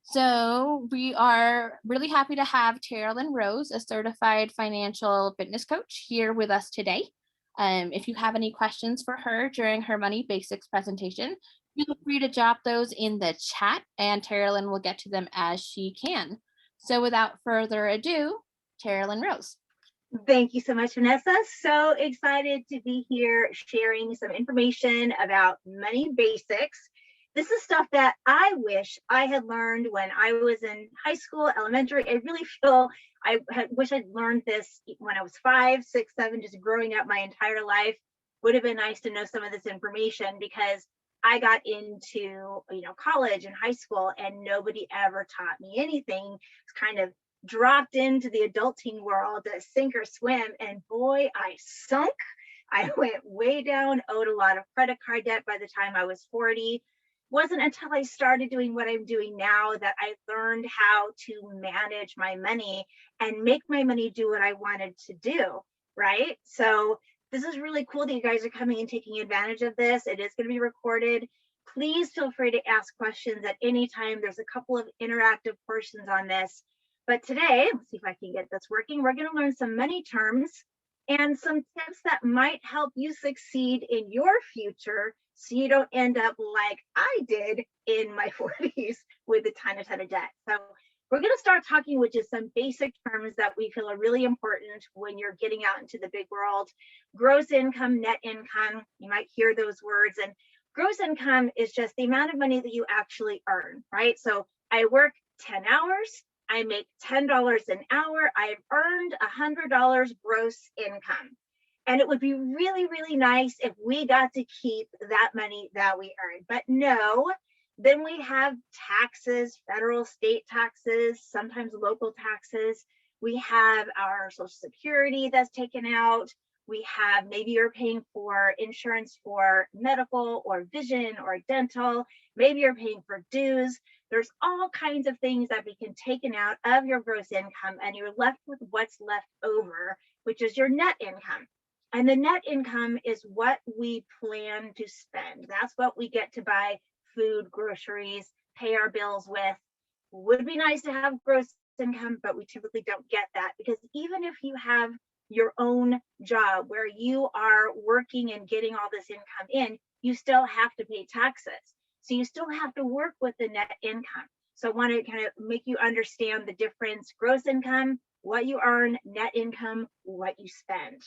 So we are really happy to have Carolyn Rose, a certified financial fitness coach, here with us today. If you have any questions for her during her Money Basics presentation, feel free to drop those in the chat and Carolyn will get to them as she can. So without further ado, Carolyn Rose. Thank you so much, Vanessa. So excited to be here sharing some information about money basics. This is stuff that I wish I had learned when I was in high school, elementary. I really feel wish I'd learned this when I was 5, 6, 7, just growing up my entire life. Would have been nice to know some of this information because I got into college and high school and nobody ever taught me anything. It's kind of dropped into the adulting world to sink or swim, and boy, I sunk. I went way down, owed a lot of credit card debt by the time I was 40. Wasn't until I started doing what I'm doing now that I learned how to manage my money and make my money do what I wanted to do, right? So this is really cool that you guys are coming and taking advantage of this. It is going to be recorded. Please feel free to ask questions at any time. There's a couple of interactive portions on this. But today, let's see if I can get this working. We're going to learn some money terms and some tips that might help you succeed in your future so you don't end up like I did in my 40s with a ton of debt. So we're going to start talking with just some basic terms that we feel are really important when you're getting out into the big world. Gross income, net income, you might hear those words. And gross income is just the amount of money that you actually earn, right? So I work 10 hours. I make $10 an hour. I've earned $100 gross income. And it would be really, really nice if we got to keep that money that we earn. But no, then we have taxes, federal, state taxes, sometimes local taxes. We have our Social Security that's taken out. We have, maybe you're paying for insurance for medical or vision or dental. Maybe you're paying for dues. There's all kinds of things that can be taken out of your gross income, and you're left with what's left over, which is your net income. And the net income is what we plan to spend. That's what we get to buy food, groceries, pay our bills with. Would be nice to have gross income, but we typically don't get that, because even if you have your own job where you are working and getting all this income in, you still have to pay taxes. So you still have to work with the net income. So I want to kind of make you understand the difference: gross income, what you earn; net income, what you spend.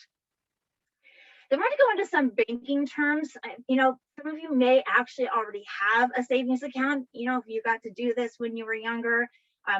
Then we're going to go into some banking terms. Some of you may actually already have a savings account. If you got to do this when you were younger,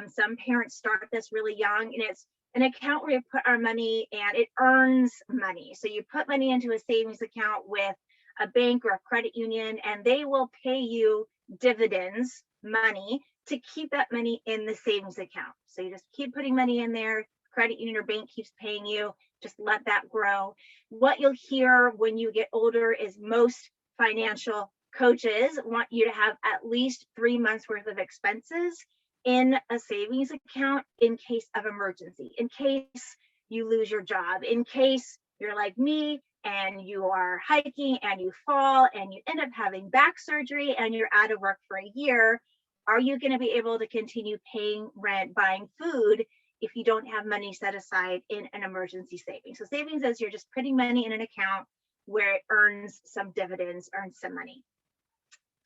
some parents start this really young, and it's an account where you put our money and it earns money. So you put money into a savings account with a bank or a credit union, and they will pay you dividends, money, to keep that money in the savings account. So you just keep putting money in there. Credit union or bank keeps paying you. Just let that grow. What you'll hear when you get older is most financial coaches want you to have at least 3 months worth of expenses in a savings account in case of emergency, in case you lose your job, in case you're like me and you are hiking and you fall and you end up having back surgery and you're out of work for a year. Are you going to be able to continue paying rent, buying food, if you don't have money set aside in an emergency savings? So savings is you're just putting money in an account where it earns some dividends, earns some money.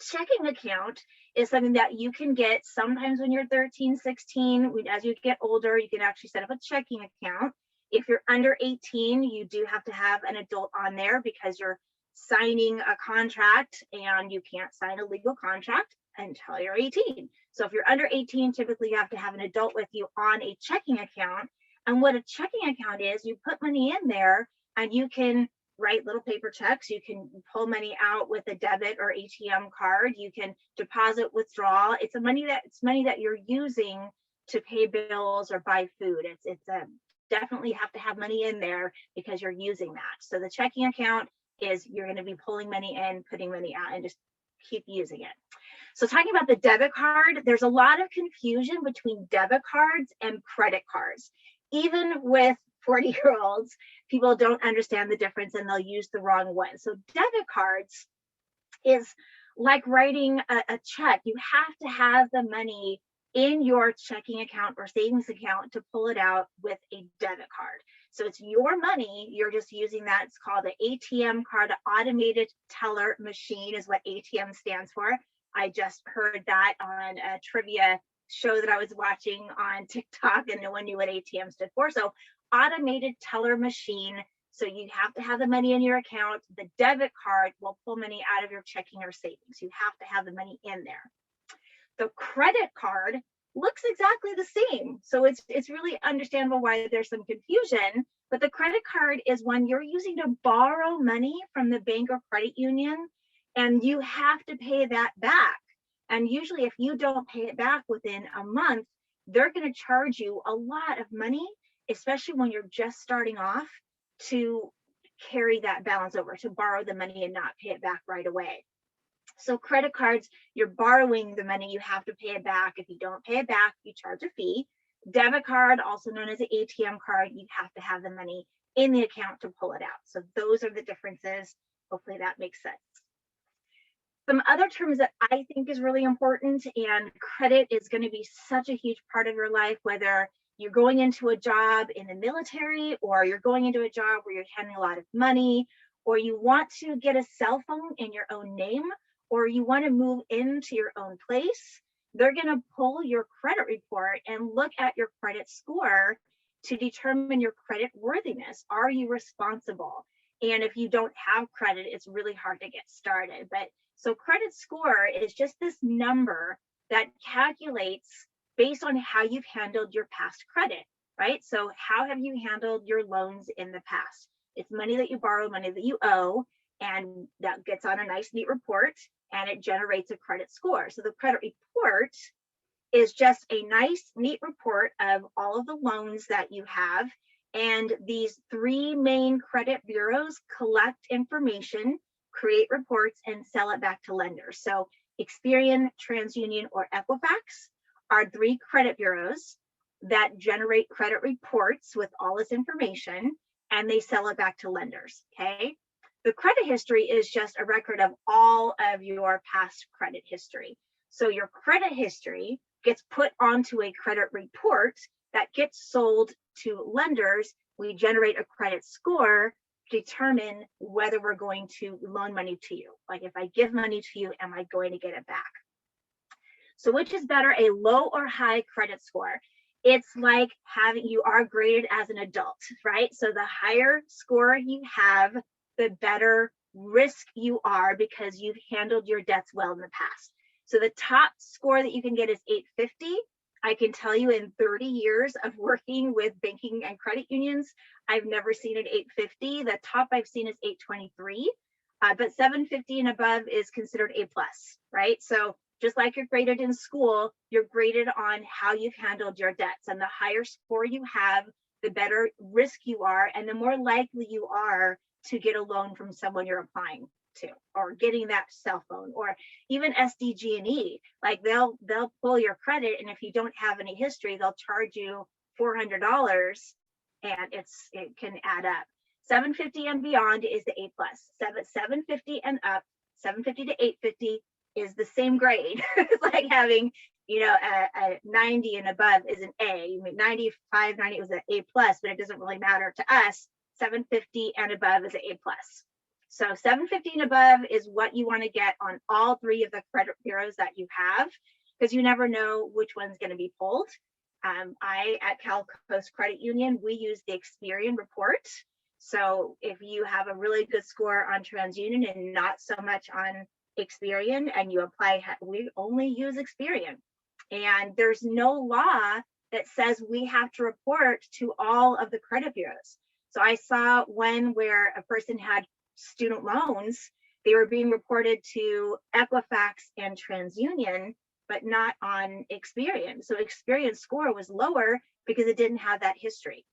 Checking account is something that you can get sometimes when you're 13, 16. As you get older, you can actually set up a checking account. If you're under 18, you do have to have an adult on there because you're signing a contract, and you can't sign a legal contract until you're 18. So if you're under 18, typically you have to have an adult with you on a checking account. And what a checking account is, you put money in there and you can write little paper checks. You can pull money out with a debit or ATM card. You can deposit, withdraw. It's money that you're using to pay bills or buy food. It's definitely have to have money in there because you're using that. So the checking account is you're going to be pulling money in, putting money out, and just keep using it. So talking about the debit card, there's a lot of confusion between debit cards and credit cards. Even with 40-year-olds, people don't understand the difference and they'll use the wrong one. So debit cards is like writing a check. You have to have the money in your checking account or savings account to pull it out with a debit card. So it's your money. You're just using that. It's called an ATM card, automated teller machine is what ATM stands for. I just heard that on a trivia show that I was watching on TikTok, and no one knew what ATM stood for. So automated teller machine. So you have to have the money in your account. The debit card will pull money out of your checking or savings. You have to have the money in there. The credit card looks exactly the same. So it's really understandable why there's some confusion, but the credit card is one you're using to borrow money from the bank or credit union, and you have to pay that back. And usually if you don't pay it back within a month, they're going to charge you a lot of money, especially when you're just starting off, to carry that balance over, to borrow the money and not pay it back right away. So credit cards, you're borrowing the money, you have to pay it back. If you don't pay it back, you charge a fee. Debit card, also known as an ATM card, you have to have the money in the account to pull it out. So those are the differences. Hopefully that makes sense. Some other terms that I think is really important, and credit is going to be such a huge part of your life, whether you're going into a job in the military, or you're going into a job where you're handling a lot of money, or you want to get a cell phone in your own name, or you want to move into your own place. They're going to pull your credit report and look at your credit score to determine your credit worthiness. Are you responsible? And if you don't have credit, it's really hard to get started. But so credit score is just this number that calculates based on how you've handled your past credit, right? So how have you handled your loans in the past? It's money that you borrow, money that you owe, and that gets on a nice, neat report, and it generates a credit score. So the credit report is just a nice, neat report of all of the loans that you have. And these three main credit bureaus collect information, create reports, and sell it back to lenders. So Experian, TransUnion, or Equifax are three credit bureaus that generate credit reports with all this information, and they sell it back to lenders, okay? The credit history is just a record of all of your past credit history. So your credit history gets put onto a credit report that gets sold to lenders. We generate a credit score to determine whether we're going to loan money to you. Like, if I give money to you, am I going to get it back? So which is better, a low or high credit score? It's like you are graded as an adult, right? So the higher score you have, the better risk you are, because you've handled your debts well in the past. So the top score that you can get is 850. I can tell you, in 30 years of working with banking and credit unions, I've never seen an 850. The top I've seen is 823, but 750 and above is considered A+, right? So just like you're graded in school, you're graded on how you've handled your debts. And the higher score you have, the better risk you are, and the more likely you are to get a loan from someone you're applying to, or getting that cell phone, or even SDG&E. Like they'll pull your credit, and if you don't have any history, they'll charge you $400, and it can add up. 750 and beyond is the A+. 750 and up, 750 to 850 is the same grade. It's like having, a 90 and above is an A. 95, 90 was an A+, but it doesn't really matter to us. 750 and above is an A+. So 750 and above is what you want to get on all three of the credit bureaus that you have, because you never know which one's going to be pulled. At Cal Coast Credit Union, we use the Experian report. So if you have a really good score on TransUnion and not so much on Experian, and you apply, we only use Experian. And there's no law that says we have to report to all of the credit bureaus. So I saw one where a person had student loans, they were being reported to Equifax and TransUnion, but not on Experian. So Experian score was lower because it didn't have that history.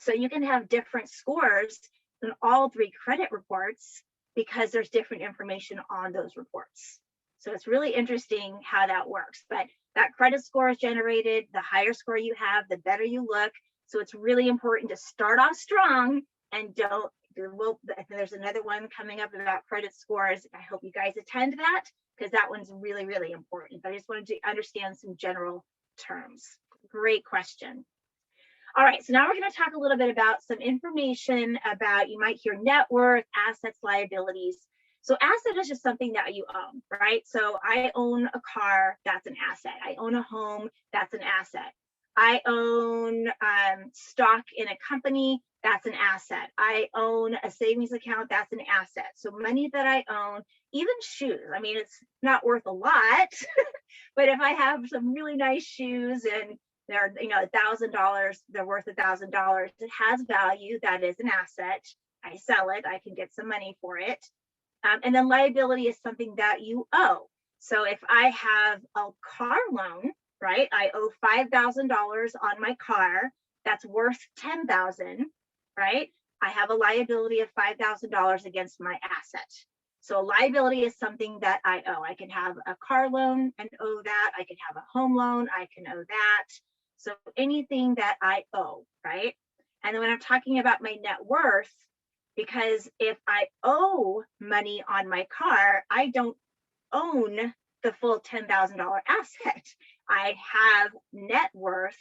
So you can have different scores in all three credit reports because there's different information on those reports. So it's really interesting how that works. But that credit score is generated. The higher score you have, the better you look. So it's really important to start off strong and there's another one coming up about credit scores. I hope you guys attend that, because that one's really, really important. But I just wanted to understand some general terms. Great question. All right, so now we're going to talk a little bit about some information about, you might hear net worth, assets, liabilities. So asset is just something that you own, right? So I own a car, that's an asset. I own a home, that's an asset. I own stock in a company, that's an asset. I own a savings account, that's an asset. So money that I own, even shoes. I mean, it's not worth a lot, but if I have some really nice shoes and they're, $1,000, they're worth $1,000. It has value. That is an asset. I sell it. I can get some money for it. And then liability is something that you owe. So if I have a car loan, right, I owe $5,000 on my car. That's worth $10,000, right? I have a liability of $5,000 against my asset. So liability is something that I owe. I can have a car loan and owe that. I can have a home loan. I can owe that. So anything that I owe, right? And then when I'm talking about my net worth, because if I owe money on my car, I don't own the full $10,000 asset. I have net worth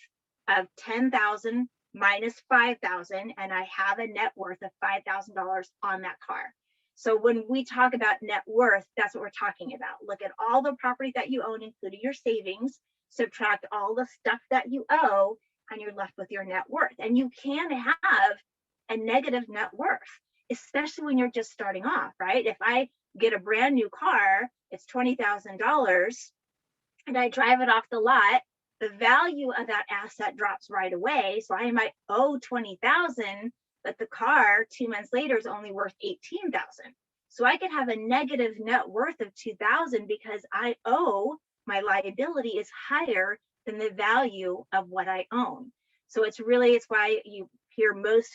of 10,000 minus 5,000, and I have a net worth of $5,000 on that car. So when we talk about net worth, that's what we're talking about. Look at all the property that you own, including your savings, subtract all the stuff that you owe, and you're left with your net worth. And you can have a negative net worth, especially when you're just starting off, right? If I get a brand new car, it's $20,000, and I drive it off the lot, the value of that asset drops right away. So I might owe 20,000, but the car 2 months later is only worth 18,000. So I could have a negative net worth of 2,000 because I owe, my liability is higher than the value of what I own. So it's why you hear most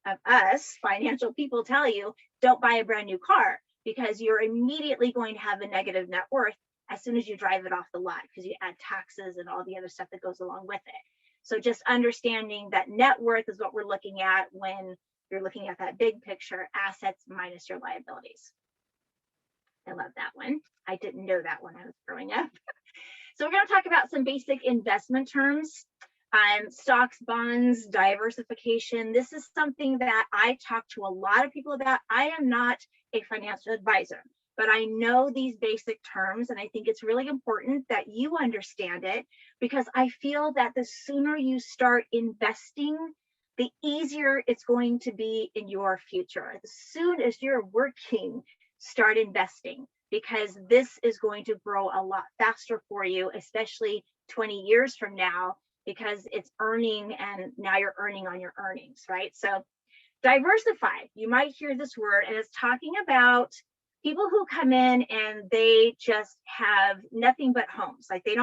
of us financial people tell you, don't buy a brand new car, because you're immediately going to have a negative net worth as soon as you drive it off the lot, because you add taxes and all the other stuff that goes along with it. So just understanding that net worth is what we're looking at when you're looking at that big picture, assets minus your liabilities. I love that one. I didn't know that when I was growing up. So we're going to talk about some basic investment terms. Stocks, bonds, diversification. This is something that I talk to a lot of people about. I am not a financial advisor, but I know these basic terms, and I think it's really important that you understand it, because I feel that the sooner you start investing, the easier it's going to be in your future. As soon as you're working, start investing, because this is going to grow a lot faster for you, especially 20 years from now, because it's earning, and now you're earning on your earnings, right? So diversify, you might hear this word, and it's talking about people who come in and they just have nothing but homes. Like they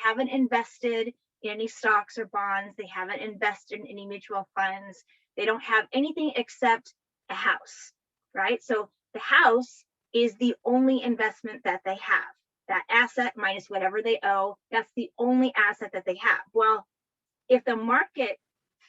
haven't invested in any stocks or bonds. They haven't invested in any mutual funds. They don't have anything except a house, right? So the house is the only investment that they have. That asset minus whatever they owe, that's the only asset that they have. Well, if the market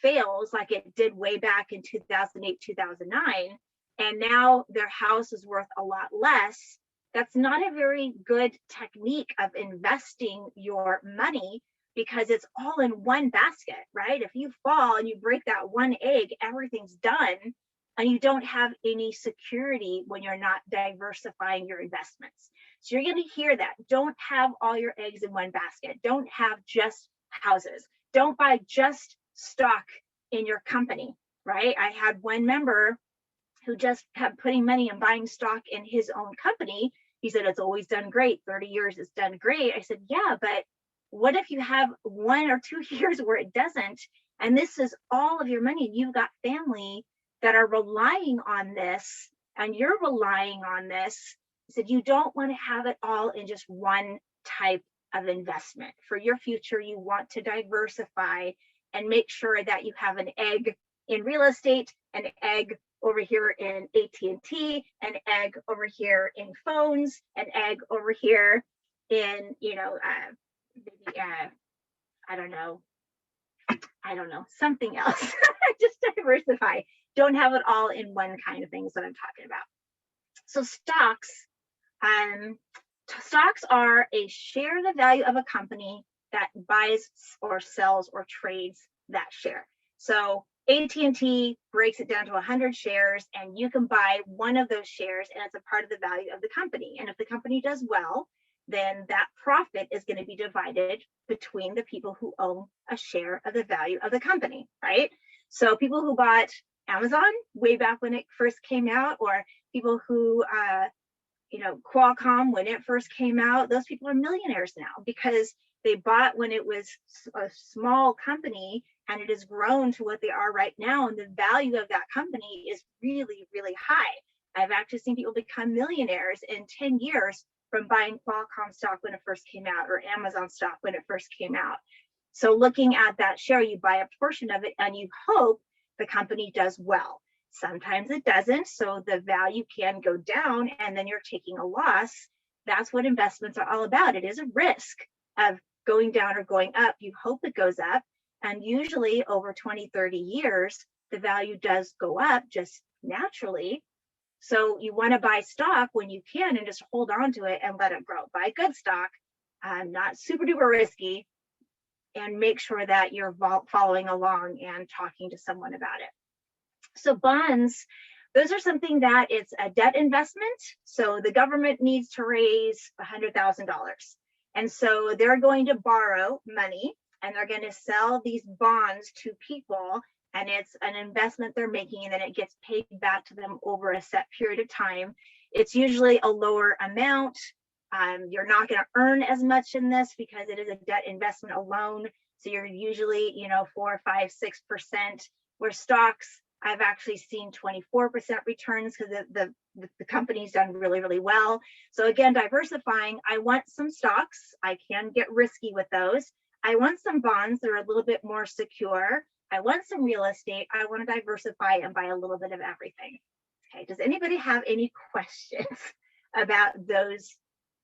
fails like it did way back in 2008, 2009, and now their house is worth a lot less, that's not a very good technique of investing your money, because it's all in one basket, right? If you fall and you break that one egg, everything's done, and you don't have any security when you're not diversifying your investments. So you're going to hear that. Don't have all your eggs in one basket. Don't have just houses. Don't buy just stock in your company, right? I had one member who just kept putting money and buying stock in his own company. He said, it's always done great. 30 years, it's done great. I said, yeah, but what if you have 1 or 2 years where it doesn't? And this is all of your money. You've got family that are relying on this, and you're relying on this. I said, you don't want to have it all in just one type of investment. For your future, you want to diversify and make sure that you have an egg in real estate, an egg over here in AT&T, an egg over here in phones, an egg over here in, maybe, I don't know, something else. Just diversify. Don't have it all in one kind of thing is what I'm talking about. So stocks, Stocks are a share of the value of a company that buys or sells or trades that share. So AT&T breaks it down to 100 shares, and you can buy one of those shares, and it's a part of the value of the company. And if the company does well, then that profit is going to be divided between the people who own a share of the value of the company, right? So people who bought Amazon way back when it first came out, or people who Qualcomm, when it first came out, those people are millionaires now because they bought when it was a small company, and it has grown to what they are right now. And the value of that company is really, really high. I've actually seen people become millionaires in 10 years from buying Qualcomm stock when it first came out, or Amazon stock when it first came out. So looking at that share, you buy a portion of it and you hope the company does well. Sometimes it doesn't, so the value can go down and then you're taking a loss. That's what investments are all about. It is a risk of going down or going up. You hope it goes up, and usually over 20, 30 years, the value does go up just naturally. So you want to buy stock when you can and just hold on to it and let it grow. Buy good stock, not super duper risky, and make sure that you're following along and talking to someone about it. So bonds, those are something that it's a debt investment. So the government needs to raise $100,000. And so they're going to borrow money and they're going to sell these bonds to people. And it's an investment they're making, and then it gets paid back to them over a set period of time. It's usually a lower amount. You're not going to earn as much in this because it is a debt investment alone. So you're usually, 4, 5, 6%, where stocks, I've actually seen 24% returns because the company's done really, really well. So again, diversifying, I want some stocks. I can get risky with those. I want some bonds that are a little bit more secure. I want some real estate. I want to diversify and buy a little bit of everything. Okay, does anybody have any questions about those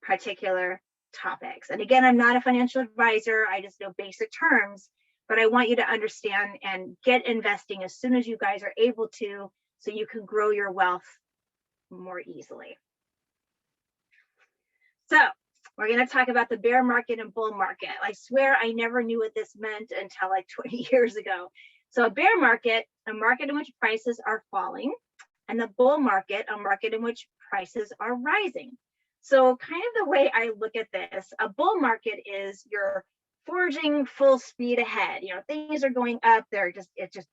particular topics? And again, I'm not a financial advisor. I just know basic terms. But I want you to understand and get investing as soon as you guys are able to, so you can grow your wealth more easily. So we're going to talk about the bear market and bull market. I swear I never knew what this meant until like 20 years ago. So a bear market, a market in which prices are falling, and the bull market, a market in which prices are rising. So kind of the way I look at this, a bull market is your forging full speed ahead. Things are going up. It's just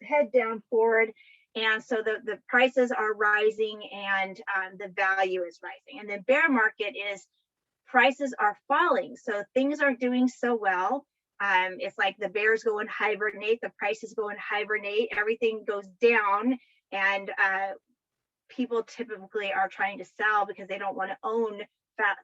head down forward. And so the prices are rising and the value is rising. And the bear market is prices are falling. So things aren't doing so well. It's like the bears go and hibernate, the prices go and hibernate, everything goes down. And people typically are trying to sell because they don't want to own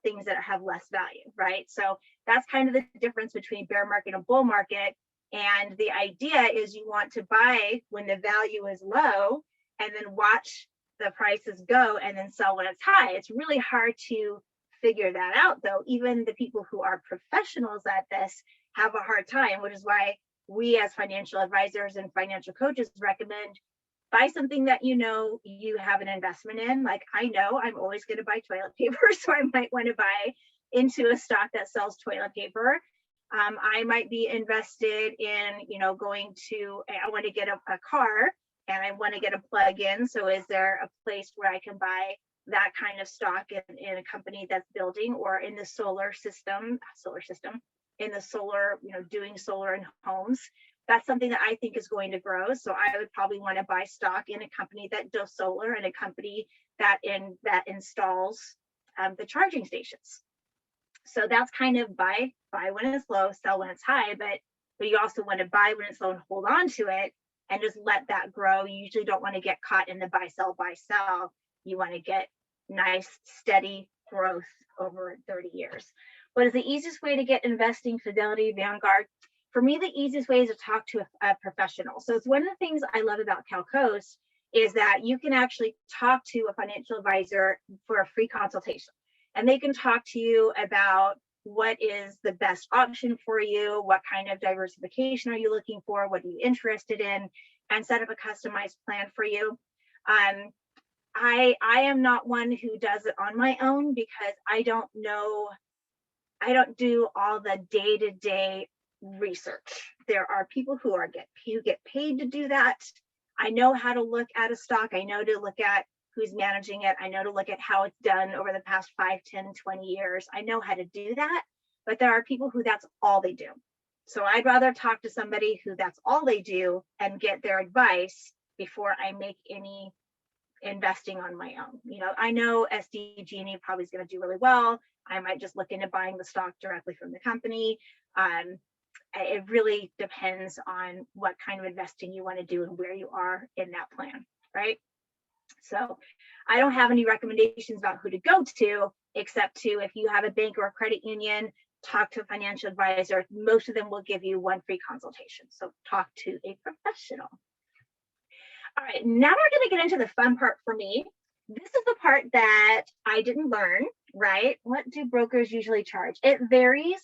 things that have less value, right? So that's kind of the difference between bear market and bull market. And the idea is you want to buy when the value is low and then watch the prices go and then sell when it's high. It's really hard to figure that out, though. Even the people who are professionals at this have a hard time, which is why we as financial advisors and financial coaches recommend buy something that you have an investment in. Like I know I'm always going to buy toilet paper, so I might want to buy into a stock that sells toilet paper. I might be invested in, I want to get a car and I want to get a plug-in. So is there a place where I can buy that kind of stock in a company that's building, or in the solar system, in the solar, doing solar in homes? That's something that I think is going to grow. So I would probably want to buy stock in a company that does solar and a company that installs the charging stations. So that's kind of buy when it's low, sell when it's high, but you also want to buy when it's low and hold on to it and just let that grow. You usually don't want to get caught in the buy, sell. You want to get nice, steady growth over 30 years. What is the easiest way to get investing? Fidelity, Vanguard? For me, the easiest way is to talk to a professional. So it's one of the things I love about CalCoast is that you can actually talk to a financial advisor for a free consultation. And they can talk to you about what is the best option for you, what kind of diversification are you looking for, what are you interested in, and set up a customized plan for you. I am not one who does it on my own because I don't know, I don't do all the day-to-day research. There are people who get paid to do that. I know how to look at a stock. I know to look at who's managing it. I know to look at how it's done over the past 5, 10, 20 years. I know how to do that, but there are people who that's all they do. So I'd rather talk to somebody who that's all they do and get their advice before I make any investing on my own. I know SDG&E probably is going to do really well. I might just look into buying the stock directly from the company. It really depends on what kind of investing you want to do and where you are in that plan, right? So I don't have any recommendations about who to go to, except to, if you have a bank or a credit union, talk to a financial advisor. Most of them will give you one free consultation. So talk to a professional. All right, now we're going to get into the fun part for me. This is the part that I didn't learn, right? What do brokers usually charge? It varies.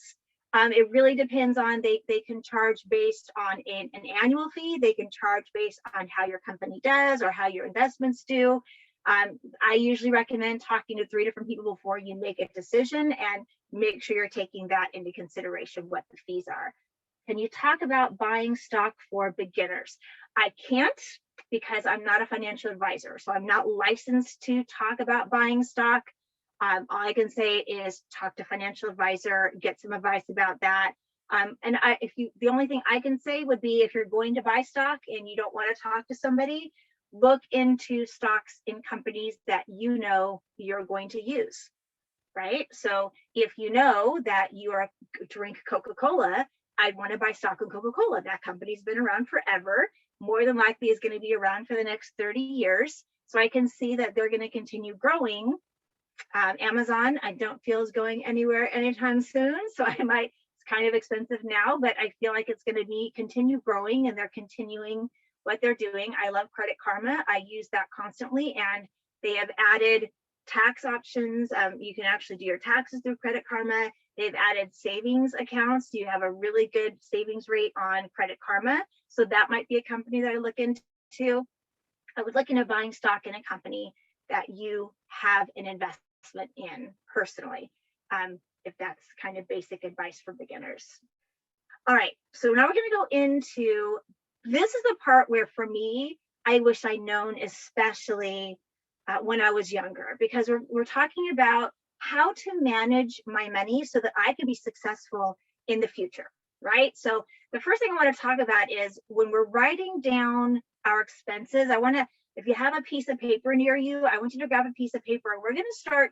It really depends on, they can charge based on an annual fee. They can charge based on how your company does or how your investments do. I usually recommend talking to 3 different people before you make a decision, and make sure you're taking that into consideration, what the fees are. Can you talk about buying stock for beginners? I can't, because I'm not a financial advisor. So I'm not licensed to talk about buying stock. All I can say is talk to a financial advisor, get some advice about that. The only thing I can say would be, if you're going to buy stock and you don't want to talk to somebody, look into stocks in companies that you know you're going to use, right? So if you know that you are drink Coca-Cola, I'd want to buy stock in Coca-Cola. That company's been around forever, more than likely is going to be around for the next 30 years. So I can see that they're going to continue growing. Amazon, I don't feel is going anywhere anytime soon. So it's kind of expensive now, but I feel like it's going to continue growing, and they're continuing what they're doing. I love Credit Karma. I use that constantly, and they have added tax options. You can actually do your taxes through Credit Karma. They've added savings accounts. You have a really good savings rate on Credit Karma. So that might be a company that I look into. I would look into buying stock in a company that you have an investment in personally, if that's kind of basic advice for beginners. All right, so now we're going to go into, this is the part where, for me, I wish I'd known, especially when I was younger, because we're talking about how to manage my money so that I can be successful in the future, right? So the first thing I want to talk about is, when we're writing down our expenses, if you have a piece of paper near you, I want you to grab a piece of paper. We're going to start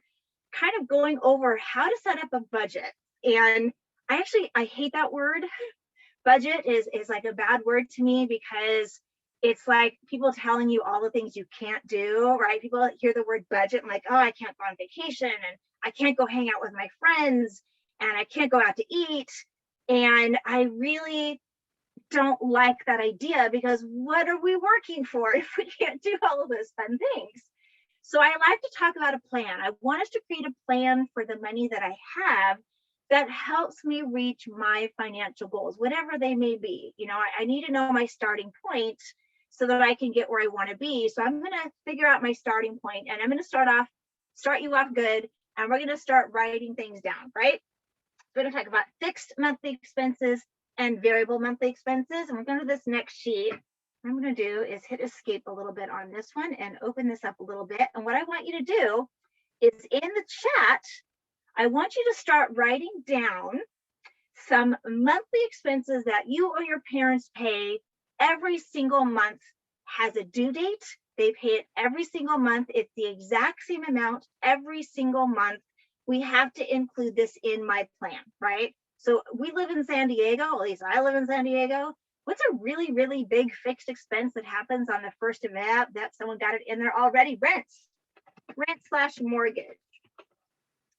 kind of going over how to set up a budget. And I hate that word. Budget is like a bad word to me, because it's like people telling you all the things you can't do, right? People hear the word budget and like, oh, I can't go on vacation, and I can't go hang out with my friends, and I can't go out to eat. And I really don't like that idea, because what are we working for if we can't do all of those fun things? So I like to talk about a plan. I want us to create a plan for the money that I have that helps me reach my financial goals, whatever they may be. I need to know my starting point so that I can get where I want to be. So I'm going to figure out my starting point, and I'm going to start you off good, and we're going to start writing things down, right? We're going to talk about fixed monthly expenses and variable monthly expenses. And we're going to this next sheet. What I'm going to do is hit escape a little bit on this one and open this up a little bit. And what I want you to do is, in the chat, I want you to start writing down some monthly expenses that you or your parents pay every single month. Has a due date. They pay it every single month. It's the exact same amount every single month. We have to include this in my plan, right? So we live in San Diego, at least I live in San Diego. What's a really, really big fixed expense that happens on the first of that someone got it in there already? Rent/mortgage.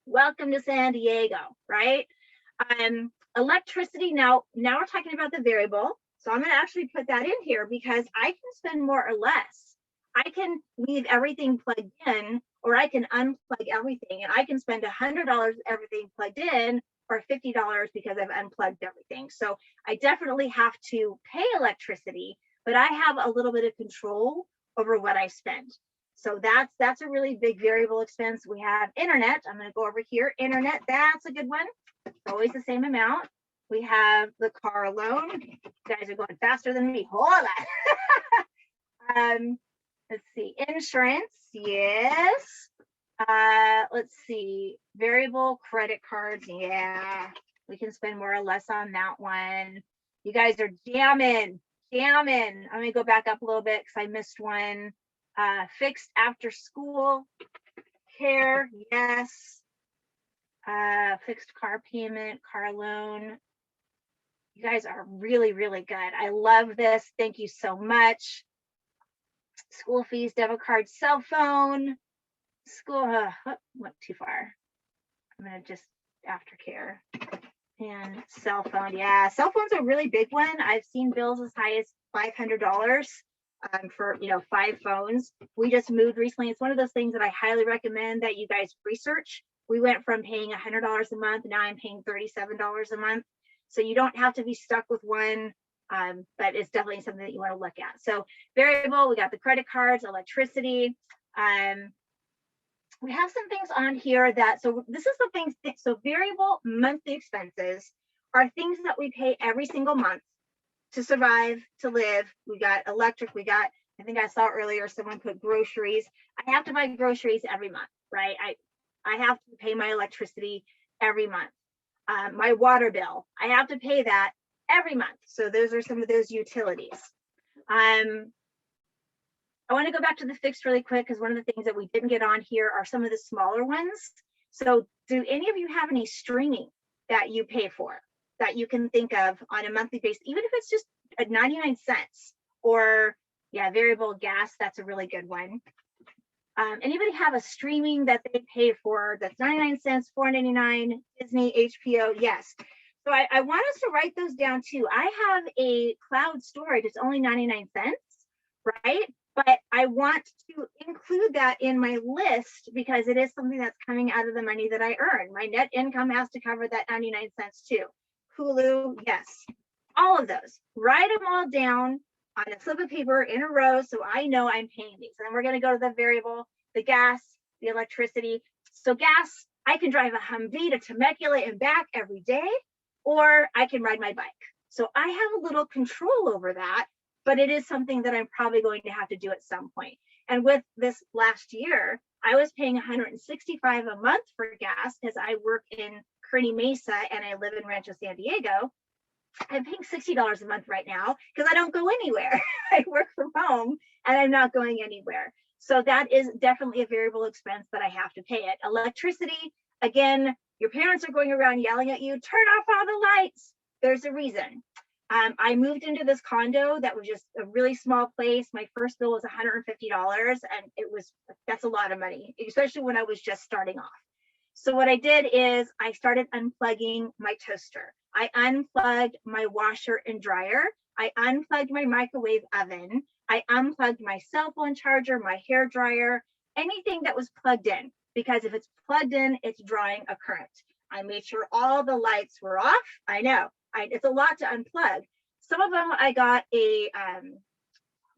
Welcome to San Diego, right? Electricity, now we're talking about the variable. So I'm going to actually put that in here, because I can spend more or less. I can leave everything plugged in, or I can unplug everything, and I can spend $100 everything plugged in, or $50 because I've unplugged everything. So I definitely have to pay electricity, but I have a little bit of control over what I spend. So that's a really big variable expense. We have internet. I'm going to go over here. Internet, that's a good one. Always the same amount. We have the car loan. You guys are going faster than me. Hold on. Let's see. Insurance, yes. Let's see. Variable credit cards, yeah. We can spend more or less on that one. You guys are jamming. I'm going to go back up a little bit because I missed one. Fixed after school care, yes. Fixed car payment, car loan. You guys are really, really good. I love this. Thank you so much. School fees, debit card, cell phone, school, went too far. I'm going to just aftercare and cell phone. Yeah, cell phone's a really big one. I've seen bills as high as $500 for 5 phones. We just moved recently. It's one of those things that I highly recommend that you guys research. We went from paying $100 a month. Now I'm paying $37 a month. So you don't have to be stuck with one, but it's definitely something that you want to look at. So variable, we got the credit cards, electricity. We have some things on here so this is the things, so variable monthly expenses are things that we pay every single month to survive, to live. We got electric, I think I saw earlier, someone put groceries. I have to buy groceries every month, right? I have to pay my electricity every month. My water bill, I have to pay that every month. So those are some of those utilities. I want to go back to the fixed really quick because one of the things that we didn't get on here are some of the smaller ones. So do any of you have any streaming that you pay for that you can think of on a monthly basis, even if it's just at 99 cents or variable gas? That's a really good one. Anybody have a streaming that they pay for that's 99 cents, $4.99, Disney, HBO? Yes. So I want us to write those down too. I have a cloud storage. It's only 99 cents, right? But I want to include that in my list because it is something that's coming out of the money that I earn. My net income has to cover that 99 cents too. Hulu, yes. All of those. Write them all down on a slip of paper in a row so I know I'm paying these. And then we're going to go to the variable, the gas, the electricity. So gas, I can drive a Humvee to Temecula and back every day, or I can ride my bike. So I have a little control over that, but it is something that I'm probably going to have to do at some point. And with this last year, I was paying $165 a month for gas because I work in Kearney Mesa and I live in Rancho San Diego. I'm paying $60 a month right now because I don't go anywhere. I work from home and I'm not going anywhere. So that is definitely a variable expense that I have to pay it. Electricity, again, your parents are going around yelling at you, turn off all the lights. There's a reason. I moved into this condo that was just a really small place. My first bill was $150 and that's a lot of money, especially when I was just starting off. So what I did is I started unplugging my toaster. I unplugged my washer and dryer. I unplugged my microwave oven. I unplugged my cell phone charger, my hair dryer, anything that was plugged in, because if it's plugged in, it's drawing a current. I made sure all the lights were off. I know it's a lot to unplug. Some of them I got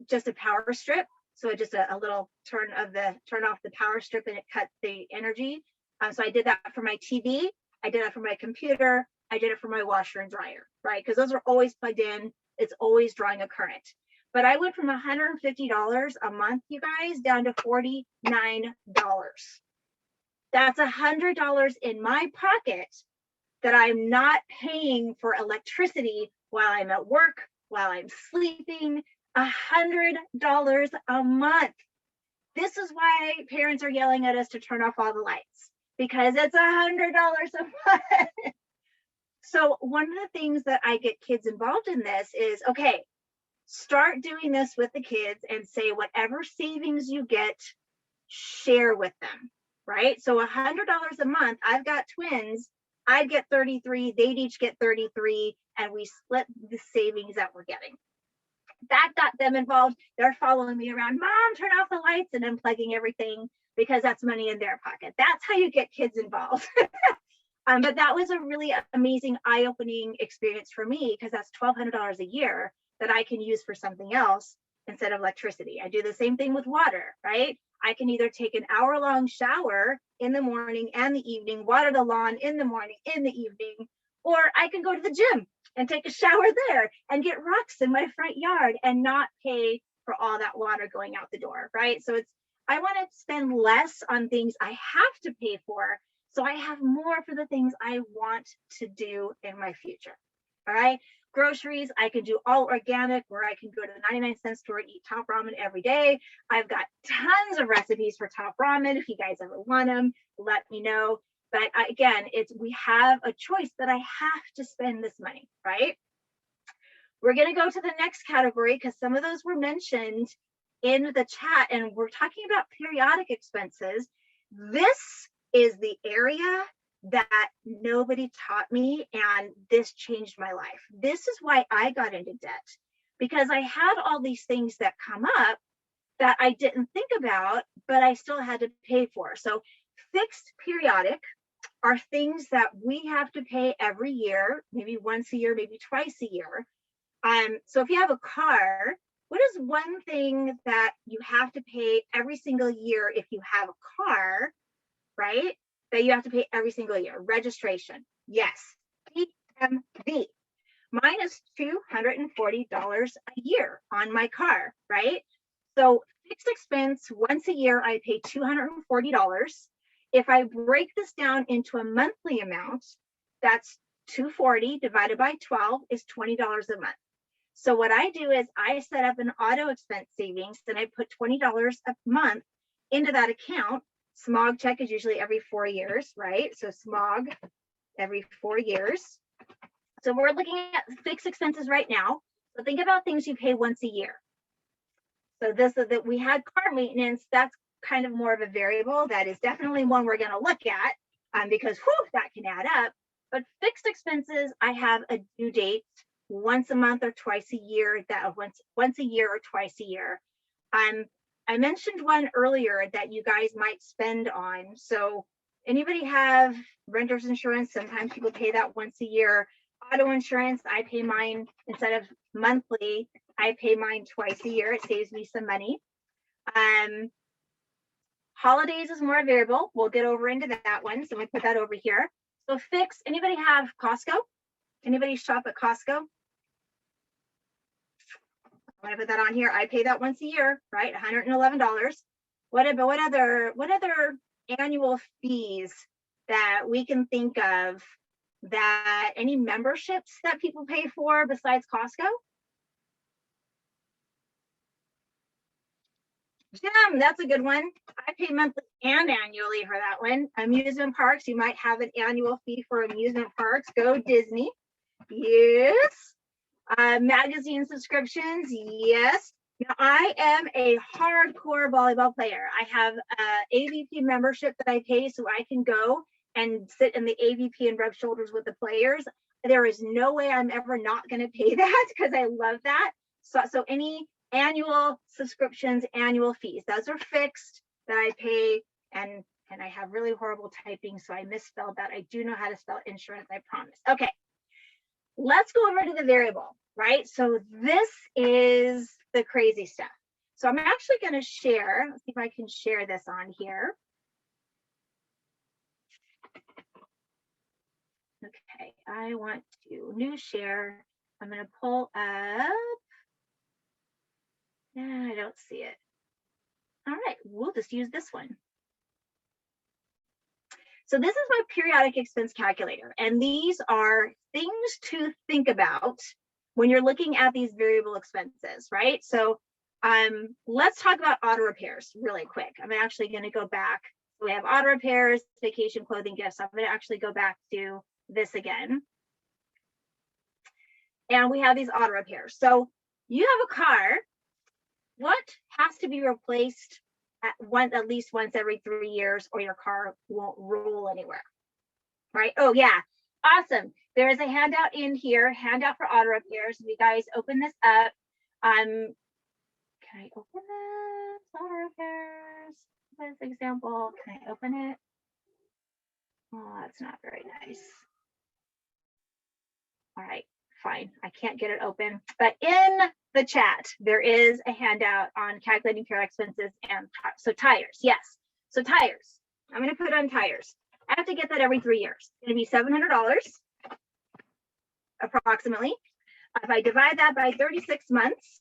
just a power strip. So just a little turn off the power strip and it cut the energy. So I did that for my TV. I did that for my computer. I did it for my washer and dryer, right? Because those are always plugged in. It's always drawing a current. But I went from $150 a month, you guys, down to $49. That's $100 in my pocket that I'm not paying for electricity while I'm at work, while I'm sleeping. $100 a month. This is why parents are yelling at us to turn off all the lights, because it's $100 a month. So one of the things that I get kids involved in this is, okay, start doing this with the kids and say whatever savings you get, share with them, right? So $100 a month, I've got twins, I get 33, they'd each get 33, and we split the savings that we're getting. That got them involved. They're following me around, Mom, turn off the lights, and unplugging everything because that's money in their pocket. That's how you get kids involved. But that was a really amazing, eye-opening experience for me because that's $1,200 a year that I can use for something else. instead of electricity. I do the same thing with water, right? I can either take an hour-long shower in the morning and the evening, water the lawn in the morning, in the evening, or I can go to the gym and take a shower there and get rocks in my front yard and not pay for all that water going out the door, right? So I want to spend less on things I have to pay for, so I have more for the things I want to do in my future. All right. Groceries, I can do all organic, where I can go to the 99-cent store and eat top ramen every day. I've got tons of recipes for top ramen. If you guys ever want them, let me know. But again, we have a choice that I have to spend this money, right? We're going to go to the next category because some of those were mentioned in the chat, and we're talking about periodic expenses. This is the area that nobody taught me, and this changed my life. This is why I got into debt, because I had all these things that come up that I didn't think about, but I still had to pay for. So fixed periodic are things that we have to pay every year, maybe once a year, maybe twice a year. So if you have a car, what is one thing that you have to pay every single year if you have a car, right? That you have to pay every single year? Registration. Yes. DMV. Mine is $240 a year on my car, right? So fixed expense, once a year, I pay $240. If I break this down into a monthly amount, that's $240 divided by 12 is $20 a month. So what I do is I set up an auto expense savings, and I put $20 a month into that account. Smog check is usually every 4 years, right? So smog every 4 years. So we're looking at fixed expenses right now. So think about things you pay once a year. So this is that we had car maintenance. That's kind of more of a variable. That is definitely one we're going to look at because that can add up. But fixed expenses, I have a due date once a month or twice a year. That once a year or twice a year. I mentioned one earlier that you guys might spend on. So anybody have renter's insurance? Sometimes people pay that once a year. Auto insurance, I pay mine instead of monthly, I pay mine twice a year. It saves me some money. Holidays is more variable. We'll get over into that one. So we put that over here. So fix, anybody have Costco? Anybody shop at Costco? I'm gonna put that on here. I pay that once a year, right? $111. What other annual fees that we can think of, that any memberships that people pay for besides Costco? Gym, that's a good one. I pay monthly and annually for that one. Amusement parks, you might have an annual fee for amusement parks. Go Disney. Yes. Magazine subscriptions, yes. Now, I am a hardcore volleyball player. I have a AVP membership that I pay so I can go and sit in the AVP and rub shoulders with the players. There is no way I'm ever not going to pay that because I love that. So any annual subscriptions, annual fees, those are fixed that I pay. And I have really horrible typing, so I misspelled that. I do know how to spell insurance, I promise. Okay. Let's go over to the variable, right? So this is the crazy stuff. So I'm actually going to share, let's see if I can share this on here. Okay, I want to new share. I'm going to pull up. I don't see it. All right, we'll just use this one. So this is my periodic expense calculator, and these are things to think about when you're looking at these variable expenses, right? So let's talk about auto repairs really quick. I'm actually going to go back. We have auto repairs, vacation, clothing, gifts. I'm going to actually go back to this again. And we have these auto repairs. So you have a car. What has to be replaced at least once every 3 years, or your car won't roll anywhere, right? Oh yeah, awesome. There is a handout in here, handout for auto repairs. If you guys open this up, can I open this? Auto repairs, this example, can I open it? Oh, that's not very nice. All right, fine, I can't get it open. But in the chat, there is a handout on calculating payroll expenses and so tires. Yes. So tires. I'm going to put on tires. I have to get that every 3 years. It's going to be $700 approximately. If I divide that by 36 months,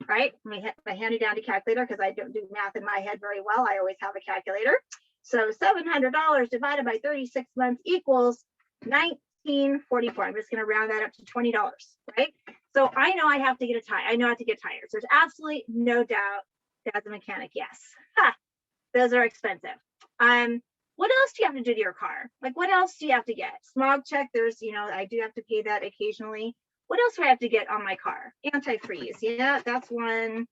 right? Let me my handy dandy calculator because I don't do math in my head very well. I always have a calculator. So $700 divided by 36 months equals $19.44. I'm just going to round that up to $20, right? So I know I have to get a tire. I know I have to get tires. There's absolutely no doubt. As a mechanic, yes. Ha, those are expensive. What else do you have to do to your car? Like, what else do you have to get? Smog check. There's, I do have to pay that occasionally. What else do I have to get on my car? Antifreeze. Yeah, that's one.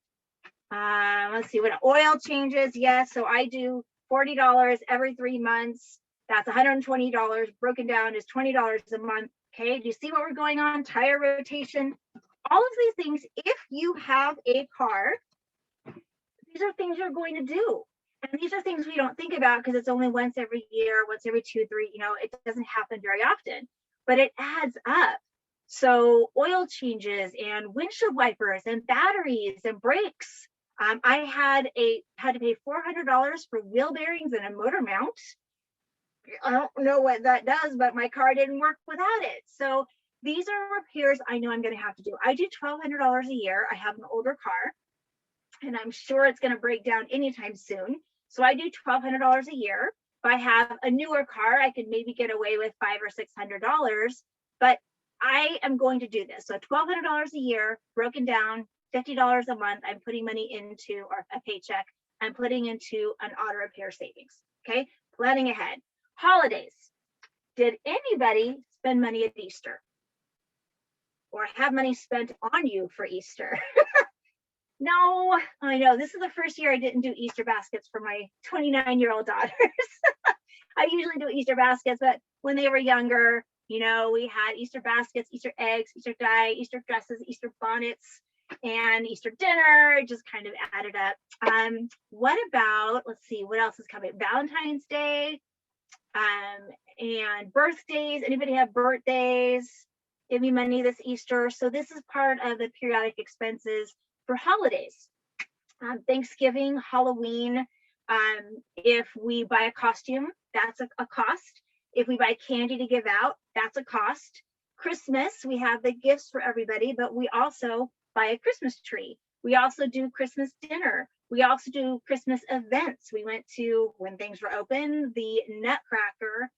Let's see what oil changes. Yes. So I do $40 every 3 months. That's $120 broken down is $20 a month. Okay. Do you see what we're going on? Tire rotation, all of these things. If you have a car, these are things you're going to do. And these are things we don't think about because it's only once every year, once every 2, 3, it doesn't happen very often, but it adds up. So oil changes and windshield wipers and batteries and brakes. I had to pay $400 for wheel bearings and a motor mount. I don't know what that does, but my car didn't work without it. So these are repairs I know I'm going to have to do. I do $1,200 a year. I have an older car, and I'm sure it's going to break down anytime soon. So I do $1,200 a year. If I have a newer car, I could maybe get away with $500 or $600, but I am going to do this. So $1,200 a year, broken down, $50 a month. I'm putting money into or a paycheck. I'm putting into an auto repair savings. Okay, planning ahead. Holidays. Did anybody spend money at Easter? Or have money spent on you for Easter? No, I know. This is the first year I didn't do Easter baskets for my 29-year-old daughters. I usually do Easter baskets, but when they were younger, we had Easter baskets, Easter eggs, Easter dye, Easter dresses, Easter bonnets, and Easter dinner. It just kind of added up. What about, let's see, what else is coming? Valentine's Day and birthdays. Anybody have birthdays? Give me money this Easter. So this is part of the periodic expenses for holidays. Thanksgiving, Halloween. If we buy a costume, that's a cost. If we buy candy to give out, that's a cost. Christmas, we have the gifts for everybody, but we also buy a Christmas tree. We also do Christmas dinner. We also do Christmas events. We went to, when things were open, the Nutcracker.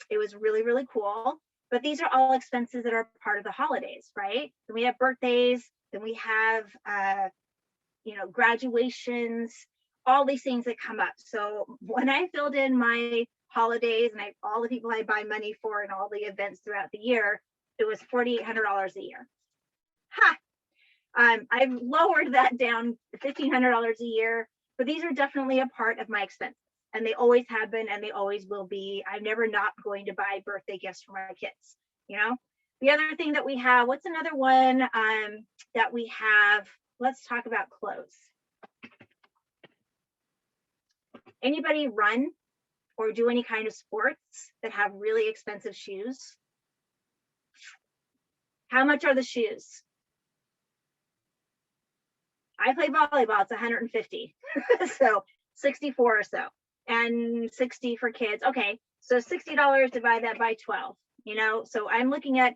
It was really, really cool. But these are all expenses that are part of the holidays, right? Then we have birthdays. Then we have, graduations, all these things that come up. So when I filled in my holidays and all the people I buy money for and all the events throughout the year, it was $4,800 a year. Ha! I've lowered that down to $1,500 a year, but these are definitely a part of my expenses. And they always have been, and they always will be. I'm never not going to buy birthday gifts for my kids, The other thing that we have, what's another one that we have? Let's talk about clothes. Anybody run or do any kind of sports that have really expensive shoes? How much are the shoes? I play volleyball, it's 150. So 64 or so, and 60 for kids. Okay, so $60, divide that by 12, so I'm looking at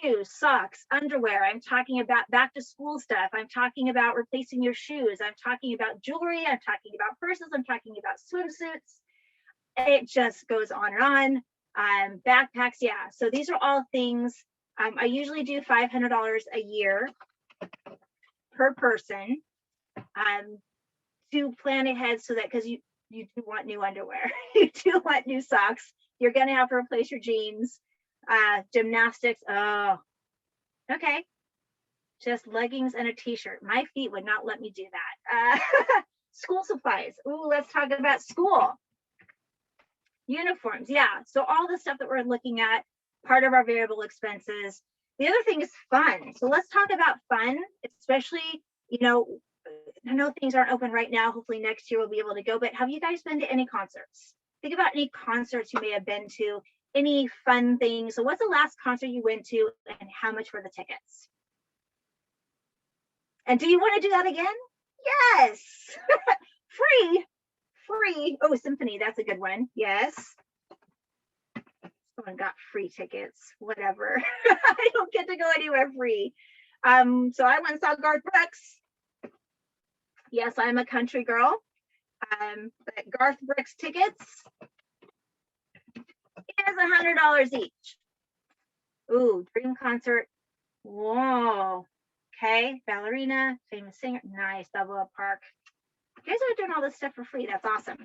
shoes, socks, underwear. I'm talking about back to school stuff. I'm talking about replacing your shoes. I'm talking about jewelry. I'm talking about purses. I'm talking about swimsuits. It just goes on and on. Backpacks, yeah. So these are all things. I usually do $500 a year per person to plan ahead, so that, because you do want new underwear, you do want new socks. You're going to have to replace your jeans. Gymnastics. Oh, okay. Just leggings and a t-shirt. My feet would not let me do that. School supplies. Ooh, let's talk about school. Uniforms. Yeah. So all the stuff that we're looking at, part of our variable expenses. The other thing is fun. So let's talk about fun, especially, I know things aren't open right now. Hopefully next year we'll be able to go, but have you guys been to any concerts? Think about any concerts you may have been to, any fun things. So what's the last concert you went to and how much were the tickets? And do you want to do that again? Yes. Free. Oh, symphony, that's a good one. Yes. Someone got free tickets, whatever. I don't get to go anywhere free. So I went and saw Garth Brooks. Yes, I'm a country girl. But Garth Brooks tickets is $100 each. Ooh, dream concert. Whoa. Okay, ballerina, famous singer. Nice, Balboa Park. You guys are doing all this stuff for free. That's awesome.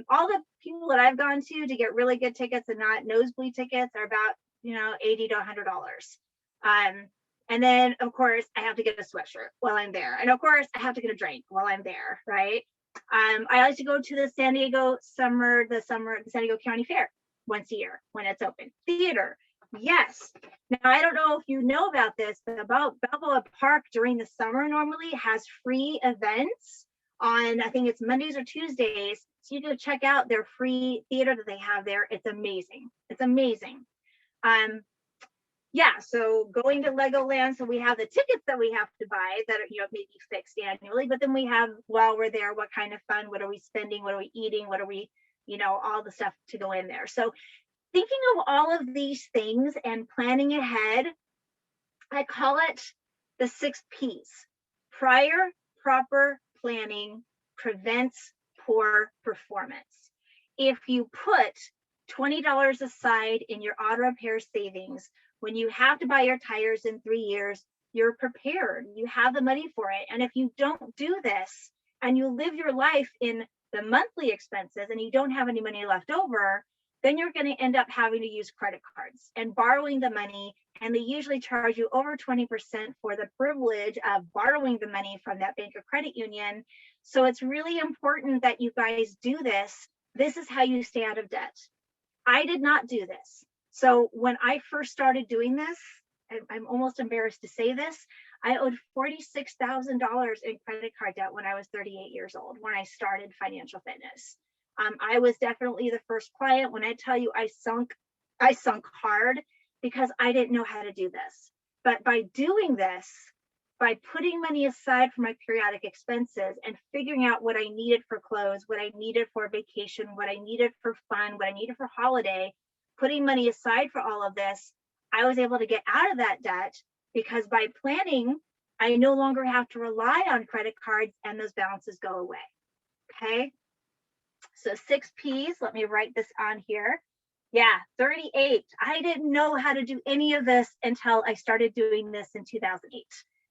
All the people that I've gone to get really good tickets and not nosebleed tickets are about, $80 to $100. And then of course I have to get a sweatshirt while I'm there. And of course I have to get a drink while I'm there, right? I like to go to the San Diego the San Diego County Fair once a year when it's open. Theater. Yes. Now, I don't know if you know about this, but Balboa Park during the summer normally has free events on, I think it's Mondays or Tuesdays. So you go check out their free theater that they have there. It's amazing. It's amazing. Yeah, so going to Legoland, so we have the tickets that we have to buy that are, maybe fixed annually, but then we have, while we're there, what kind of fun, what are we spending, what are we eating, what are we, all the stuff to go in there. So thinking of all of these things and planning ahead, I call it the 6 P's. Prior, proper planning prevents poor performance. If you put $20 aside in your auto repair savings, when you have to buy your tires in 3 years, you're prepared. You have the money for it. And if you don't do this and you live your life in the monthly expenses and you don't have any money left over, then you're going to end up having to use credit cards and borrowing the money. And they usually charge you over 20% for the privilege of borrowing the money from that bank or credit union. So it's really important that you guys do this. This is how you stay out of debt. I did not do this. So when I first started doing this, I'm almost embarrassed to say this, I owed $46,000 in credit card debt when I was 38 years old, when I started financial fitness. I was definitely the first client. When I tell you I sunk hard because I didn't know how to do this. But by doing this, by putting money aside for my periodic expenses and figuring out what I needed for clothes, what I needed for vacation, what I needed for fun, what I needed for holiday, putting money aside for all of this, I was able to get out of that debt because by planning, I no longer have to rely on credit cards and those balances go away. Okay. So 6 P's, let me write this on here. Yeah, 38. I didn't know how to do any of this until I started doing this in 2008.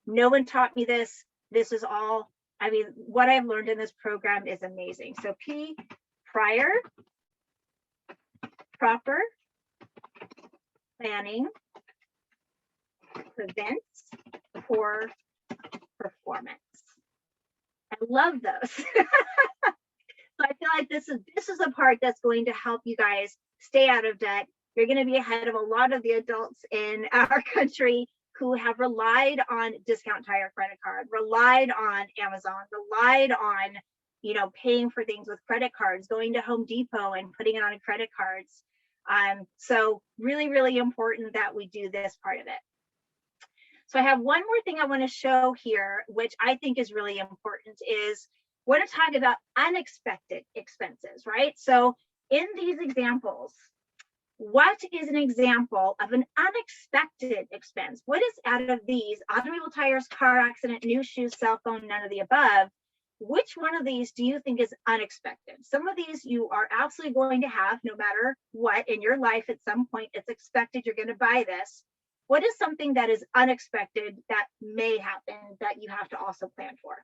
No one taught me this. This is all, what I've learned in this program is amazing. So P, prior, proper, planning, prevents poor performance. I love those. So I feel like this is the part that's going to help you guys stay out of debt. You're going to be ahead of a lot of the adults in our country who have relied on discount tire credit card, relied on Amazon, relied on, paying for things with credit cards, going to Home Depot and putting it on credit cards. So really, really important that we do this part of it. So I have one more thing I want to show here, which I think is really important, is I want to talk about unexpected expenses, right? So in these examples, what is an example of an unexpected expense? What is out of these, automobile tires, car accident, new shoes, cell phone, none of the above, which one of these do you think is unexpected? Some of these you are absolutely going to have no matter what in your life. At some point, it's expected you're going to buy this. What is something that is unexpected that may happen that you have to also plan for?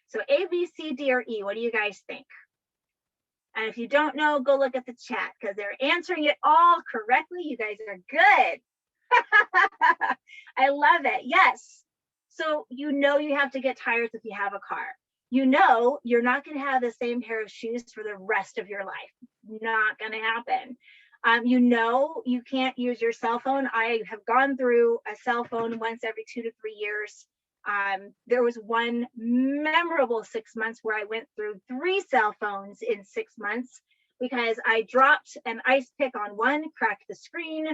So A, B, C, D, or E, what do you guys think? And if you don't know, go look at the chat because they're answering it all correctly. You guys are good. I love it. Yes. So you have to get tires if you have a car. You're not going to have the same pair of shoes for the rest of your life. Not going to happen. You can't use your cell phone. I have gone through a cell phone once every 2 to 3 years. There was one memorable 6 months where I went through 3 cell phones in 6 months because I dropped an ice pick on one, cracked the screen.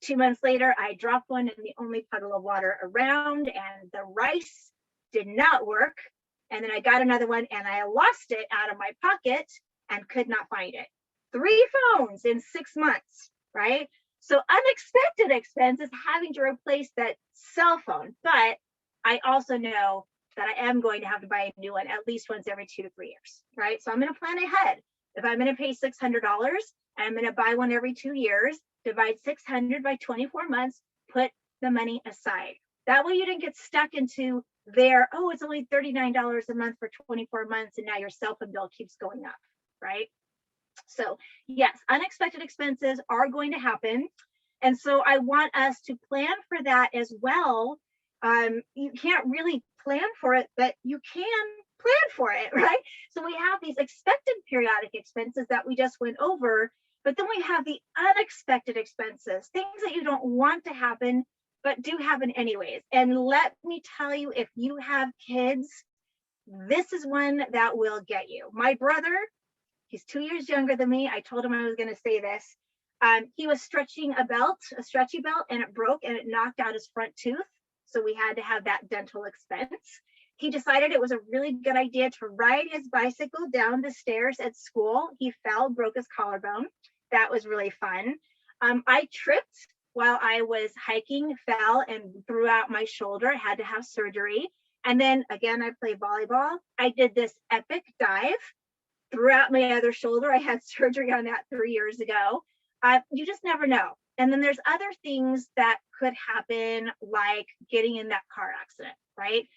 2 months later, I dropped one in the only puddle of water around, and the rice did not work. And then I got another one and I lost it out of my pocket and could not find it. 3 phones in 6 months, right? So unexpected expense is having to replace that cell phone. But I also know that I am going to have to buy a new one at least once every 2 to 3 years, right? So I'm going to plan ahead. If I'm going to pay $600 and I'm going to buy one every 2 years, divide 600 by 24 months, put the money aside. That way you didn't get stuck into there, oh, it's only $39 a month for 24 months, and now your cell phone bill keeps going up, right? So yes, unexpected expenses are going to happen. And so I want us to plan for that as well. You can't really plan for it, but you can plan for it, right? So we have these expected periodic expenses that we just went over, but then we have the unexpected expenses, things that you don't want to happen, but do happen anyways. And let me tell you, if you have kids, this is one that will get you. My brother, he's 2 years younger than me. I told him I was going to say this. He was stretching a stretchy belt, and it broke and it knocked out his front tooth. So we had to have that dental expense. He decided it was a really good idea to ride his bicycle down the stairs at school. He fell, broke his collarbone. That was really fun. I tripped while I was hiking, fell and threw out my shoulder. I had to have surgery. And then again, I play volleyball. I did this epic dive, threw out my other shoulder. I had surgery on that 3 years ago. You just never know. And then there's other things that could happen, like getting in that car accident, right?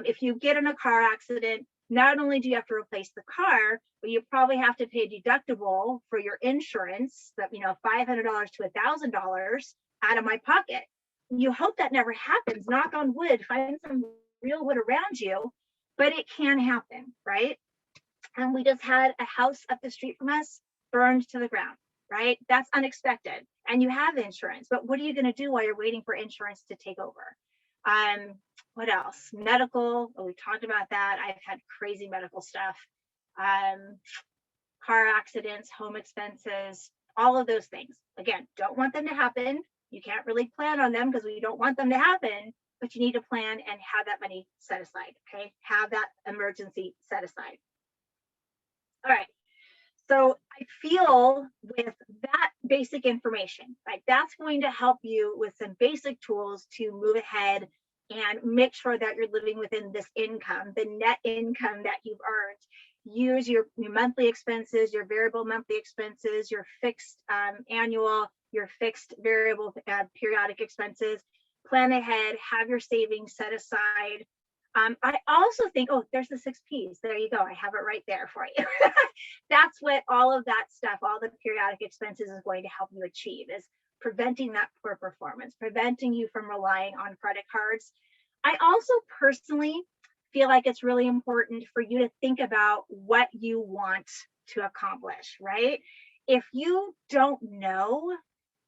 If you get in a car accident, not only do you have to replace the car, but you probably have to pay a deductible for your insurance, that, $500 to $1,000 out of my pocket. You hope that never happens. Knock on wood, find some real wood around you, but it can happen, right? And we just had a house up the street from us burned to the ground, right? That's unexpected. And you have insurance, but what are you going to do while you're waiting for insurance to take over? What else? Medical. Oh, we talked about that. I've had crazy medical stuff. Car accidents, home expenses, all of those things. Again, don't want them to happen. You can't really plan on them because we don't want them to happen, but you need to plan and have that money set aside, okay? Have that emergency set aside. All right. So I feel with that basic information, like that's going to help you with some basic tools to move ahead and make sure that you're living within this income, the net income that you've earned. Use your monthly expenses, your variable monthly expenses, your fixed annual, your fixed variable periodic expenses. Plan ahead, have your savings set aside. I also think, oh, there's the 6 Ps. There you go. I have it right there for you. That's what all of that stuff, all the periodic expenses is going to help you achieve, is preventing that poor performance, preventing you from relying on credit cards. I also personally feel like it's really important for you to think about what you want to accomplish, right? If you don't know,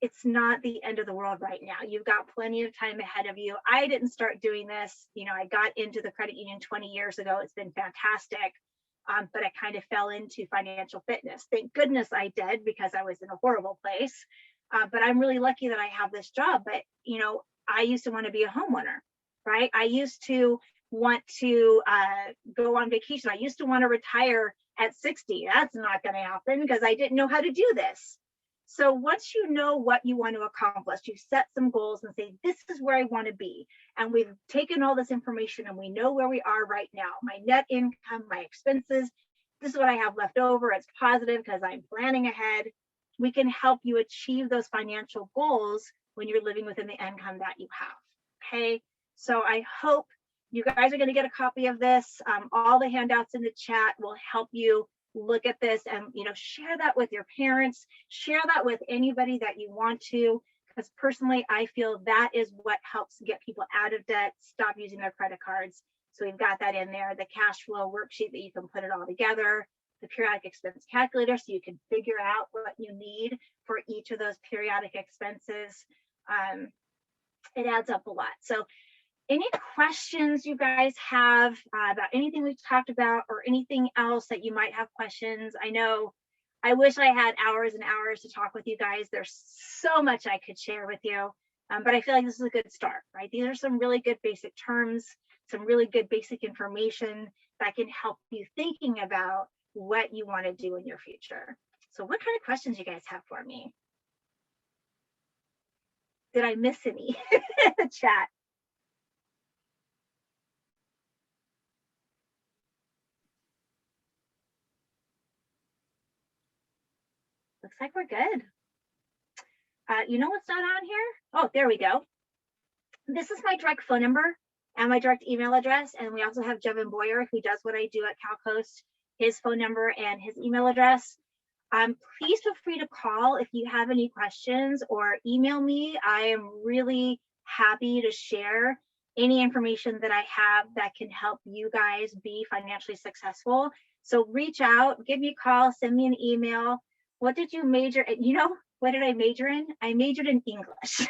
it's not the end of the world right now. You've got plenty of time ahead of you. I didn't start doing this. I got into the credit union 20 years ago. It's been fantastic. But I kind of fell into financial fitness. Thank goodness I did, because I was in a horrible place. But I'm really lucky that I have this job. But, I used to want to be a homeowner, right? I used to want to go on vacation. I used to want to retire at 60. That's not going to happen because I didn't know how to do this. So once you know what you want to accomplish, you set some goals and say, this is where I want to be. And we've taken all this information and we know where we are right now. My net income, my expenses, this is what I have left over. It's positive because I'm planning ahead. We can help you achieve those financial goals when you're living within the income that you have. Okay. So I hope you guys are going to get a copy of this. All the handouts in the chat will help you look at this and share that with your parents, share that with anybody that you want to, because personally I feel that is what helps get people out of debt, stop using their credit cards. So we've got that in there, the cash flow worksheet that you can put it all together, the periodic expense calculator so you can figure out what you need for each of those periodic expenses. It adds up a lot. So any questions you guys have about anything we've talked about, or anything else that you might have questions? I wish I had hours and hours to talk with you guys. There's so much I could share with you. But I feel like this is a good start, right? These are some really good basic terms, some really good basic information that can help you thinking about what you want to do in your future. So what kind of questions you guys have for me? Did I miss any in the chat? Looks like we're good. You know what's not on here? Oh, there we go. This is my direct phone number and my direct email address. And we also have Jevin Boyer, who does what I do at CalCoast, his phone number and his email address. Please feel free to call if you have any questions, or email me. I am really happy to share any information that I have that can help you guys be financially successful. So reach out, give me a call, send me an email. What did you major in? You know, what did I major in? I majored in English.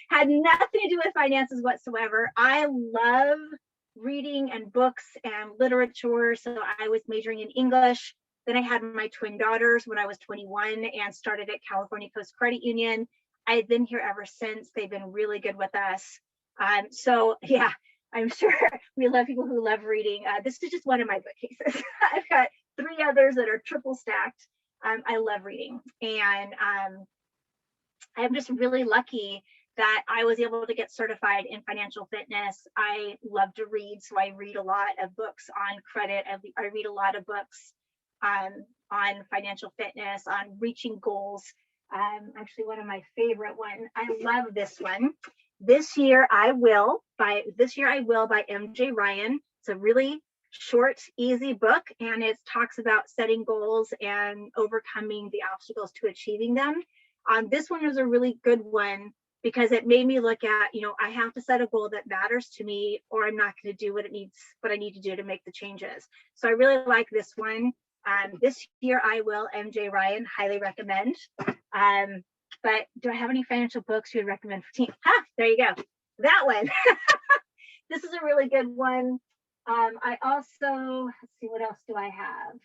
Had nothing to do with finances whatsoever. I love reading and books and literature, so I was majoring in English. Then I had my twin daughters when I was 21 and started at California Coast Credit Union. I've been here ever since. They've been really good with us. So yeah, I'm sure we love people who love reading. This is just one of my bookcases. I've got 3 others that are triple stacked. I love reading, and I'm just really lucky that I was able to get certified in financial fitness. I love to read, so I read a lot of books on credit. I read a lot of books on financial fitness, on reaching goals. Actually, one of my favorite ones. I love this one. This Year I Will by MJ Ryan. It's a really short, easy book, and it talks about setting goals and overcoming the obstacles to achieving them. This one was a really good one because it made me look at, I have to set a goal that matters to me, or I'm not going to do what I need to do to make the changes. So I really like this one. This Year I Will, MJ Ryan, highly recommend. But do I have any financial books you would recommend for teens? There you go. That one. This is a really good one. I also, let's see, what else do I have?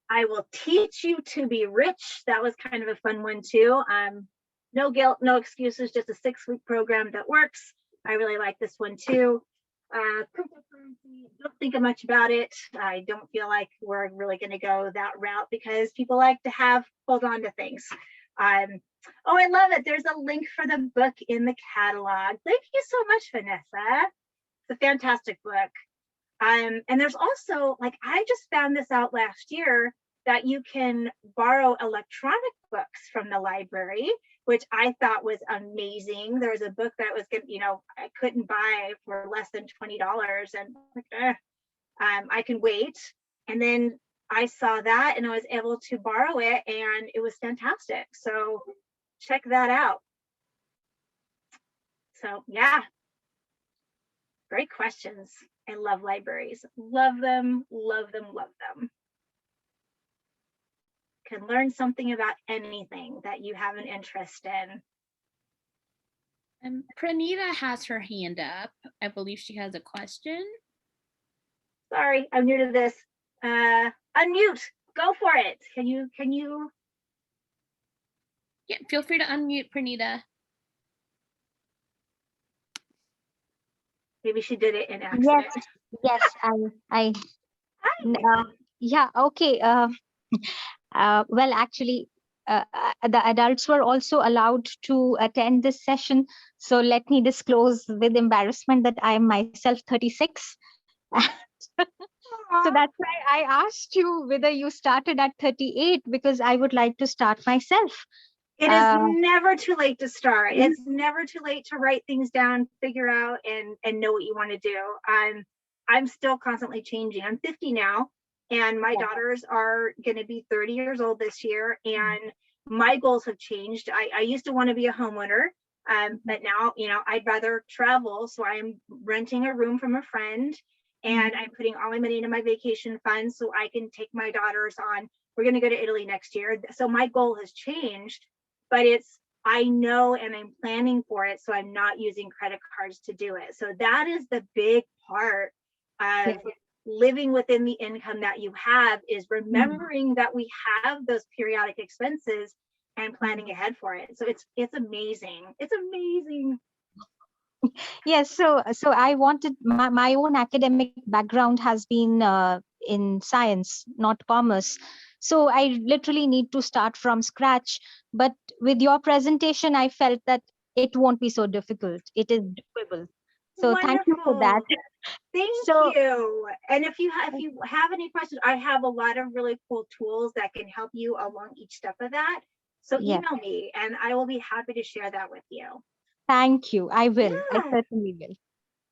I Will Teach You to Be Rich. That was kind of a fun one too. No guilt, no excuses, just a 6-week program that works. I really like this one too. Cryptocurrency, don't think much about it. I don't feel like we're really going to go that route because people like to hold on to things. Oh, I love it. There's a link for the book in the catalog. Thank you so much, Vanessa. It's a fantastic book. And there's also, I just found this out last year, that you can borrow electronic books from the library, which I thought was amazing. There was a book that was, I couldn't buy for less than $20, and I can wait. And then I saw that and I was able to borrow it, and it was fantastic. So check that out. So yeah, great questions. I love libraries. Love them, love them, love them. Can learn something about anything that you have an interest in. Pranita has her hand up. I believe she has a question. Sorry, I'm new to this. Unmute. Go for it. Can you? Yeah, feel free to unmute, Pranita. Maybe she did it in accident. Yes, yeah, okay. Well, actually, the adults were also allowed to attend this session. So let me disclose with embarrassment that I am myself 36. So that's why I asked you whether you started at 38, because I would like to start myself. It is never too late to start. It's never too late to write things down, figure out, and know what you want to do. I'm still constantly changing. I'm 50 now, and my daughters are going to be 30 years old this year, and my goals have changed. I used to want to be a homeowner, but now, I'd rather travel. So I'm renting a room from a friend, and I'm putting all my money into my vacation fund so I can take my daughters on. We're going to go to Italy next year. So my goal has changed. But I know, and I'm planning for it, so I'm not using credit cards to do it. So that is the big part of living within the income that you have is remembering that we have those periodic expenses and planning ahead for it. So it's amazing. It's amazing. Yes, so I wanted my own academic background has been in science, not commerce. So I literally need to start from scratch. But with your presentation, I felt that it won't be so difficult. It is doable. So thank you for that. Wonderful. Thank So you. And if you have any questions, I have a lot of really cool tools that can help you along each step of that. So yeah, email me and I will be happy to share that with you. thank you. I will. I Yeah. certainly will.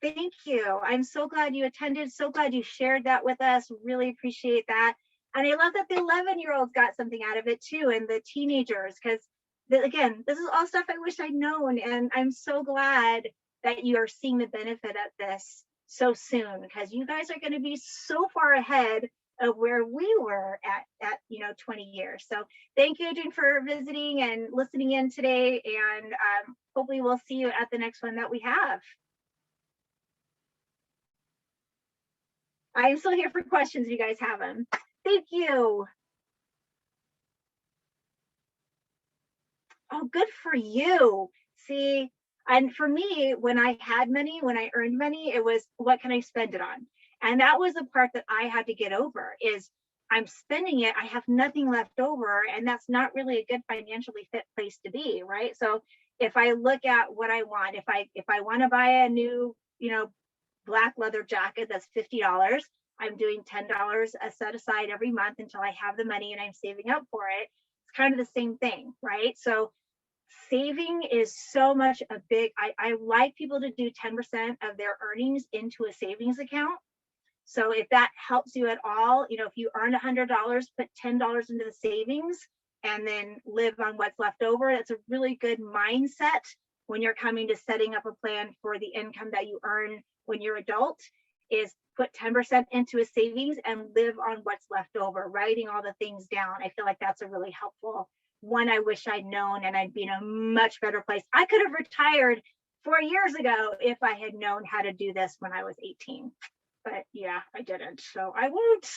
Thank you. I'm so glad you attended. So glad you shared that with us. Really appreciate that. And I love that the 11-year-olds got something out of it too, and the teenagers, because again, this is all stuff I wish I'd known. And I'm so glad that you are seeing the benefit of this so soon, because you guys are going to be so far ahead of where we were at 20 years. So thank you, Adrian, for visiting and listening in today. And hopefully we'll see you at the next one that we have. I'm still here for questions if you guys have them. Thank you. Oh, good for you. See, and for me, when I had money, when I earned money, it was, what can I spend it on? And that was the part that I had to get over, is I'm spending it, I have nothing left over, and that's not really a good financially fit place to be, right? So if I look at what I want, if I want to buy a new, black leather jacket that's $50, I'm doing $10 set aside every month until I have the money and I'm saving up for it. It's kind of the same thing, right? So saving is so much a big, I like people to do 10% of their earnings into a savings account. So if that helps you at all, if you earn $100, put $10 into the savings and then live on what's left over. That's a really good mindset when you're coming to setting up a plan for the income that you earn when you're adult, is put 10% into a savings and live on what's left over, writing all the things down. I feel like that's a really helpful one. I wish I'd known, and I'd be in a much better place. I could have retired 4 years ago if I had known how to do this when I was 18. But yeah, I didn't, so I won't.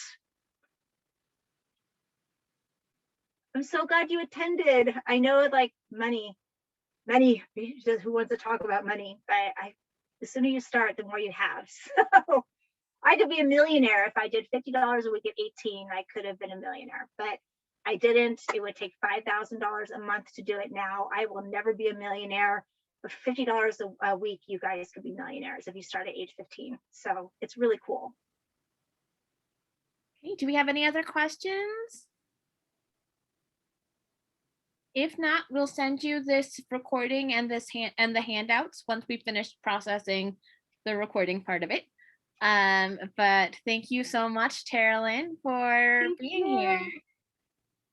I'm so glad you attended. I know, like, money, who wants to talk about money? But the sooner you start, the more you have. So I could be a millionaire if I did $50 a week at 18. I could have been a millionaire, but I didn't. It would take $5,000 a month to do it now. I will never be a millionaire. But $50 a week, you guys could be millionaires if you start at age 15. So it's really cool. Okay, do we have any other questions? If not, we'll send you this recording and the handouts once we finish processing the recording part of it. But thank you so much, Carolyn, for being here.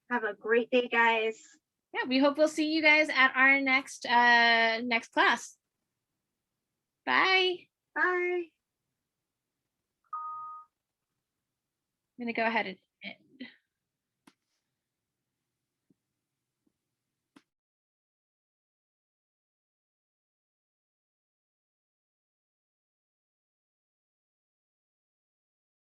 Have a great day, guys. Yeah, we hope we'll see you guys at our next class. Bye. Bye. I'm gonna go ahead and